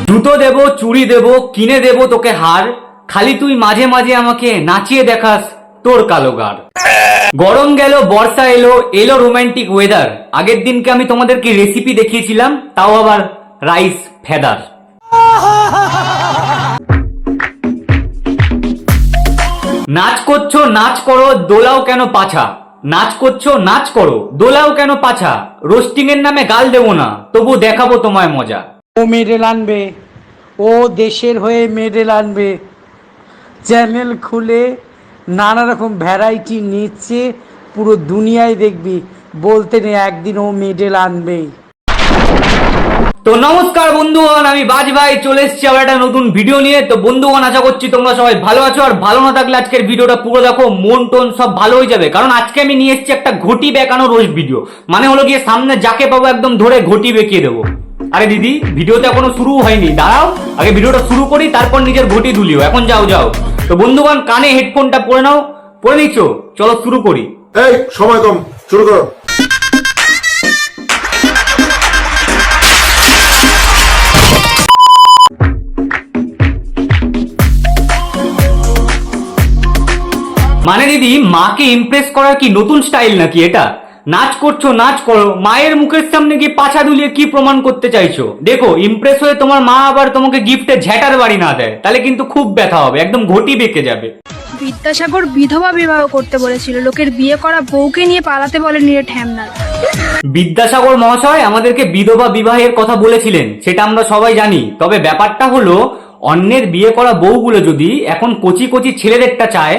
জুতো দেবো, চুড়ি দেবো, কিনে দেবো তোকে হার, খালি তুই মাঝে মাঝে আমাকে নাচিয়ে দেখাস তোর কালো গার। গরম গেল, বর্ষা এলো, এলো রোমান্টিক ওয়েদার। আগের দিনকে আমি তোমাদেরকে রেসিপি দেখিয়েছিলাম, তাও আবার রাইস ফেদার। নাচ করছো নাচ করো, দোলাও কেন পাছা। নাচ করছো নাচ করো, দোলাও কেন পাছা। রোস্টিং এর নামে গাল দেবো না, তবু দেখাবো তোমায় মজা। ও মেডেল আনবে, ও দেশের হয়ে মেডেল আনবে। চ্যানেল খুলে নানা রকম ভ্যারাইটি নিচ্ছে, পুরো দুনিয়ায় দেখবি, বলতে নেই একদিন ও মেডেল আনবেই। তো নমস্কার বন্ধুগণ, আমি বাজ ভাই চলে এসেছি আবার একটা নতুন ভিডিও নিয়ে। তো বন্ধুগণ, আশা করছি তোমরা সবাই ভালো আছো, আর ভালো না থাকলে আজকের ভিডিওটা পুরো দেখো, মন টোন সব ভালো হয়ে যাবে। কারণ আজকে আমি নিয়ে এসেছি একটা ঘটি বেঁকানো রোস্ট ভিডিও। মানে হলো গিয়ে সামনে যাকে পাবো একদম ধরে ঘটি বেঁকিয়ে দেবো। আরে দিদি, ভিডিওতে এখনো শুরু হয়নি, দাঁড়াও আগে ভিডিওটা শুরু করি, তারপর নিজের ঘটি দুলিও। এখন যাও যাও। তো বন্ধুগণ, কানে হেডফোনটা পরে নাও, পরে নিচ্ছ, চলো শুরু করি। এই সময় কম, শুরু করো। মানে দিদি, মাকে ইমপ্রেস করার কি নতুন স্টাইল নাকি এটা? নাচ করছো নাচ করো, মায়ের মুখের সামনে গিয়ে পাছা দুলিয়ে কি প্রমাণ করতে চাইছো? দেখো, ইমপ্রেস হয়ে তোমার মা আবার তোমাকে গিফটে ঝ্যাটার বাড়ি না দেয়, তাহলে কিন্তু খুব ব্যথা হবে, একদম ঘটি বেঁকে যাবে। বিদ্যাসাগর বিধবা বিবাহ করতে বলেছিল, লোকের বিয়ে করা বউকে নিয়ে পালাতে বলেনি রে ঠ্যামনার। বিদ্যাসাগর মহাশয় আমাদেরকে বিধবা বিবাহের কথা বলেছিলেন, সেটা আমরা সবাই জানি। তবে ব্যাপারটা হলো, অন্যের বিয়ে করা বউগুলো যদি এখন কচি কচি ছেলেদেরটা চায়,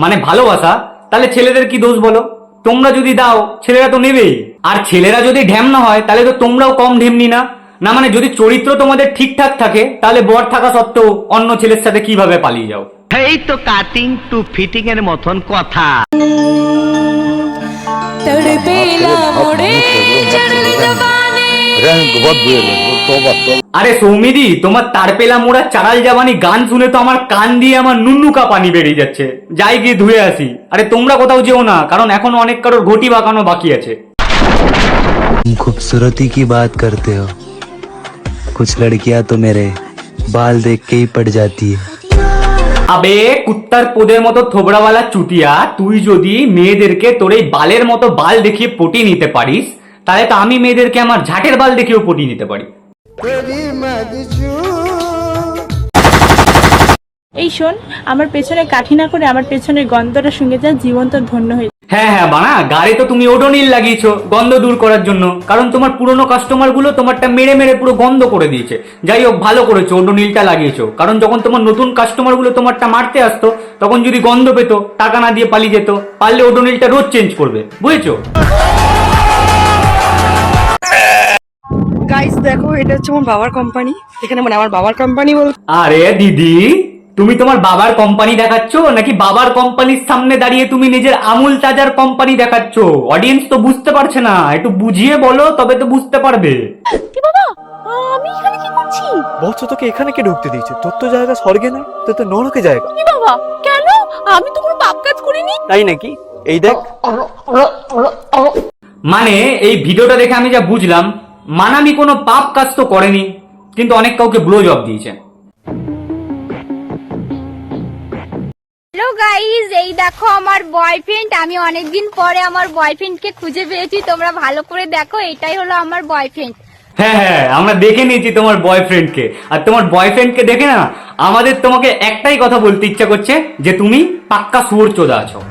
মানে ভালোবাসা, তাহলে ছেলেদের কি দোষ বলো? তোমরা যদি দাও, ছেলেরা তো নেবেই। আর ছেলেরা যদি ঢ্যামনা হয়, তাহলে তো তোমরাও কম ঢেমনি না। না মানে যদি চরিত্র তোমাদের ঠিকঠাক থাকে, তাহলে বর থাকা সত্ত্বেও অন্য ছেলের সাথে কিভাবে পালিয়ে যাও? এই তো কাটিং টু ফিটিং এর মতন কথা। আরে সৌমিদি, তোমার তারপেলা মোড়া চারাল জাবানি গান শুনে তো আমার কান দিয়ে আমার নুনুকা পানি বেরিয়ে যাচ্ছে। যাই গিয়ে ধুয়ে আসি। আরে তোমরা কোথাও যেও না, কারণ এখন অনেক কারোর ঘটি বাঁকানো বাকি আছে। खूबसूरती की बात करते हो, कुछ लड़कियां तो मेरे बाल देख के ही पड़ जाती है। আবে কুত্তার পোদের মতো থোবড়াওয়ালা চুটিয়া, তুই যদি মেয়েদেরকে তোর এই বালের মতো বাল দেখিয়ে পটি নিতে পারিস, তাহলে তো আমি মেয়েদেরকে আমার ঝাটের বাল দেখিয়েও পটি নিতে পারি। এই শোন, আমার পেছনে কাঠি না করে আমার পেছনের গন্ধটা শুনে যা, জীবন তো ধন্য হয়ে। হ্যাঁ হ্যাঁ বানা, গাড়ি তো তুমি ওডোনিল লাগিয়েছো গন্ধ দূর করার জন্য, কারণ তোমার পুরনো কাস্টমার গুলো তোমারটা মেরে মেরে পুরো গন্ধ করে দিয়েছে। যাই হোক, ভালো করেছো ওডোনিলটা লাগিয়েছো, কারণ যখন তোমার নতুন কাস্টমার গুলো তোমারটা মারতে আসতো, তখন যদি গন্ধ পেতো, টাকা না দিয়ে পালিয়ে যেত। পারলে ওডোনিলটা রোজ চেঞ্জ করবে, বুঝেছো? গাইস দেখো, এটা হচ্ছে আমার বাবার কোম্পানি। এখানে মানে আমার বাবার কোম্পানি বল। আরে দিদি, তুমি তোমার বাবার কোম্পানি দেখাচ্ছ, নাকি বাবার কোম্পানির সামনে দাঁড়িয়ে তুমি নিজের আমুল তাজার কোম্পানি দেখাচ্ছ? অডিয়েন্স তো বুঝতে পারছে না, একটু বুঝিয়ে বলো, তবে তো বুঝতে পারবে। কি বাবা, আমি এখানে কি করছি? বলছো তোকে এখানে কে ঢুকতে দিয়েছে? তোর তো জায়গা স্বর্গে না, তোর তো নরকে জায়গা। কি বাবা, কেন? আমি তো কোনো পাপ কাজ করিনি। তাই নাকি? এই দেখ। মানে এই ভিডিওটা দেখে আমি যা বুঝলাম, মানামি কোনো পাপ কাজ তো করেনি, কিন্তু অনেক কাউকে ব্লো জব দিয়েছে। হ্যালো গাইস, এই দেখো আমার বয়ফ্রেন্ড। আমি অনেকদিন পরে আমার বয়ফ্রেন্ডকে খুঁজে পেয়েছি, তোমরা ভালো করে দেখো, এটাই হলো আমার বয়ফ্রেন্ড। হ্যাঁ হ্যাঁ, আমরা দেখে নিয়েছি তোমার বয়ফ্রেন্ডকে। আর তোমার বয়ফ্রেন্ডকে দেখে না আমাদের তোমাকে একটাই কথা বলতে ইচ্ছা করছে, যে তুমি পাক্কা শুয়োর চোদা আছো।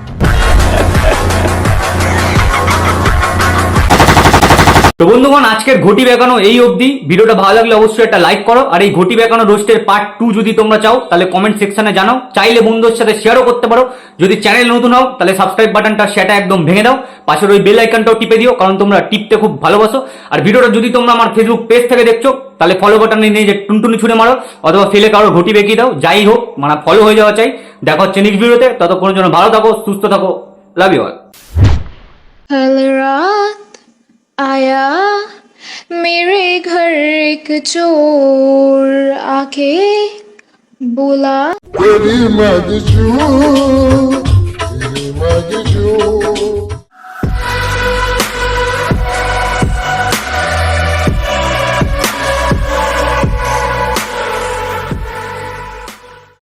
তো বন্ধুগণ, আজকের ঘটি বেঁকানো এই অবধি। ভিডিওটা ভালো লাগলে অবশ্যই একটা লাইক করো, আর এই ঘটি বেঁকানো রোস্টের পার্ট 2 যদি তোমরা চাও, তাহলে কমেন্ট সেকশনে জানাও। চাইলে বন্ধুদের সাথে শেয়ারও করতে পারো। যদি চ্যানেল নতুন হও, তাহলে সাবস্ক্রাইব বাটনটা সেটা একদম ভেঙে দাও, পাশের ওই বেল আইকনটাও টিপে দিও, কারণ তোমরা টিপতে খুব ভালোবাসো। আর ভিডিওটা যদি তোমরা আমার ফেসবুক পেজ থেকে দেখছো, তাহলে ফলো বাটনে নিয়ে যে টুনটুনি ছুঁড়ে মারো, অথবা ফেলে কারোর ঘটি বেঁকিয়ে দাও। যাই হোক, মানে ফলো হয়ে যাওয়া চাই। দেখা হচ্ছে নেক্সট ভিডিওতে, ততক্ষণের জন্য ভালো থাকো, সুস্থ থাকো, লাভ ইউ অল। कल रात आया मेरे घर एक चोर, आके बोला तेरी मदचू লাগে জোর